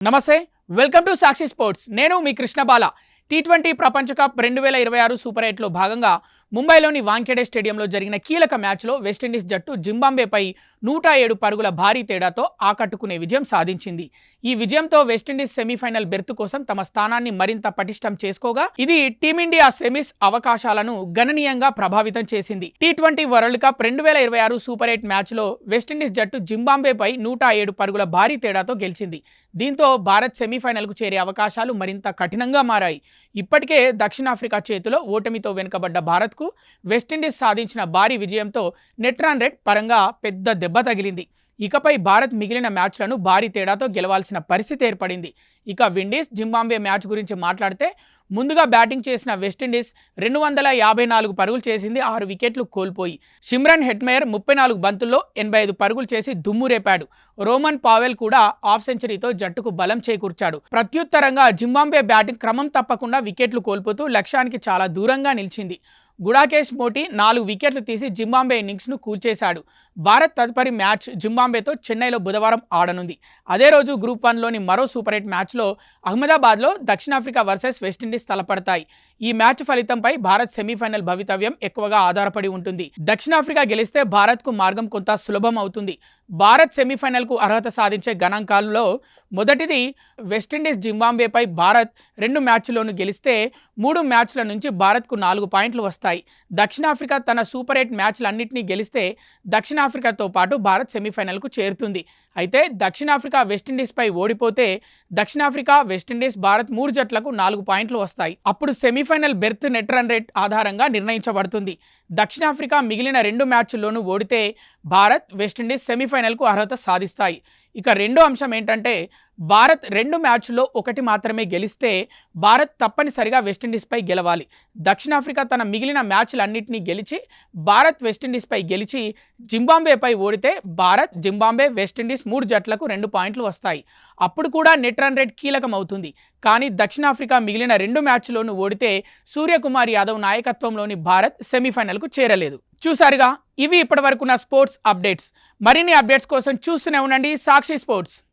నమస్తే, welcome to Sakshi sports. నేను మీ కృష్ణబాల. T20 ప్రపంచ కప్ 2026 సూపర్ 8లో భాగంగా ముంబైలోని వాంఖేడే స్టేడియంలో జరిగిన కీలక మ్యాచ్లో వెస్టిండీస్ జట్టు జింబాబ్వేపై 107 పరుగుల భారీ తేడాతో ఆకట్టుకునే విజయం సాధించింది. ఈ విజయంతో వెస్టిండీస్ సెమీఫైనల్ బెర్త్ కోసం తమ స్థానాన్ని మరింత పటిష్టం చేసుకోగా ఇది టీమిండియా సెమీస్ అవకాశాలను గణనీయంగా ప్రభావితం చేసింది. టీ20 వరల్డ్ కప్ 2026 సూపర్ 8 మ్యాచ్లో వెస్టిండీస్ జట్టు జింబాబ్వేపై 107 పరుగుల భారీ తేడాతో గెలిచింది. దీంతో భారత్ సెమీఫైనల్కు చేరే అవకాశాలు మరింత కఠినంగా మారాయి. ఇప్పటికే దక్షిణాఫ్రికా చేతిలో ఓటమితో వెనుకబడ్డ భారత్కు వెస్టిండీస్ సాధించిన భారీ విజయంతో నెట్ రన్ రేట్ పరంగా పెద్ద దెబ్బ తగిలింది. ఇకపై భారత్ మిగిలిన మ్యాచ్లను భారీ తేడాతో గెలవాల్సిన పరిస్థితి ఏర్పడింది. ఇక విండీస్ జింబాబ్వే మ్యాచ్ గురించి మాట్లాడితే ముందుగా బ్యాటింగ్ చేసిన వెస్టిండీస్ 254 పరుగులు చేసింది, 6 వికెట్లు కోల్పోయి. షిమ్రన్ హెట్మేయర్ 34 బంతుల్లో 85 పరుగులు చేసి దుమ్ము రేపాడు. రోమన్ పావెల్ కూడా హాఫ్ సెంచరీతో జట్టుకు బలం చేకూర్చాడు. ప్రత్యుత్తరంగా జింబాబ్వే బ్యాటింగ్ క్రమం తప్పకుండా వికెట్లు కోల్పోతూ లక్ష్యానికి చాలా దూరంగా నిలిచింది. గుడాకేష్ మోటీ 4 వికెట్లు తీసి జింబాబ్వే ఇన్నింగ్స్ను కూల్చేశాడు. భారత్ తదుపరి మ్యాచ్ జింబాబ్వేతో చెన్నైలో బుధవారం ఆడనుంది. అదే రోజు గ్రూప్ 1లోని మరో సూపర్ 8 మ్యాచ్లో అహ్మదాబాద్లో దక్షిణాఫ్రికా వర్సెస్ వెస్టిండీస్ తలపడతాయి. ఈ మ్యాచ్ ఫలితంపై భారత్ సెమీఫైనల్ భవితవ్యం ఎక్కువగా ఆధారపడి ఉంటుంది. దక్షిణాఫ్రికా గెలిస్తే భారత్కు మార్గం కొంత సులభం అవుతుంది. భారత్ సెమీఫైనల్కు అర్హత సాధించే గణాంకాల్లో మొదటిది వెస్టిండీస్ జింబాబ్వేపై భారత్ 2 మ్యాచ్ల్లోనూ గెలిస్తే 3 మ్యాచ్ల నుంచి భారత్కు 4 పాయింట్లు వస్తాయి. దక్షిణాఫ్రికా తన సూపర్ 8 మ్యాచ్లన్నింటినీ గెలిస్తే దక్షిణాఫ్రికాతో పాటు భారత్ సెమీఫైనల్కు చేరుతుంది. అయితే దక్షిణాఫ్రికా వెస్టిండీస్పై ఓడిపోతే దక్షిణాఫ్రికా, వెస్టిండీస్, భారత్ 3 జట్లకు 4 పాయింట్లు వస్తాయి. అప్పుడు semi-final berth net run rate ఆధారంగా నిర్ణయించబడుతుంది. దక్షిణాఫ్రికా మిగిలిన 2 మ్యాచ్ల్లోనూ ఓడితే భారత్, వెస్టిండీస్ సెమీఫైనల్కు అర్హత సాధిస్తాయి. ఇక రెండో అంశం ఏంటంటే భారత్ 2 మ్యాచ్ల్లో 1 మాత్రమే గెలిస్తే భారత్ తప్పనిసరిగా వెస్టిండీస్పై గెలవాలి. దక్షిణాఫ్రికా తన మిగిలిన మ్యాచ్లన్నింటినీ గెలిచి భారత్ వెస్టిండీస్పై గెలిచి జింబాబ్వేపై ఓడితే భారత్, జింబాబ్వే, వెస్టిండీస్ 3 జట్లకు 2 పాయింట్లు వస్తాయి. అప్పుడు కూడా నెట్ రన్ రేట్ కీలకం అవుతుంది. కానీ దక్షిణాఫ్రికా మిగిలిన 2 మ్యాచ్ల్లోనూ ఓడితే సూర్యకుమార్ యాదవ్ నాయకత్వంలోని భారత్ సెమీఫైనల్కు చేరలేదు. చూసారుగా, ఇవి ఇప్పటివరకు నా స్పోర్ట్స్ అప్డేట్స్. మరిన్ని అప్డేట్స్ కోసం చూస్తూనే ఉండండి సాక్షి స్పోర్ట్స్.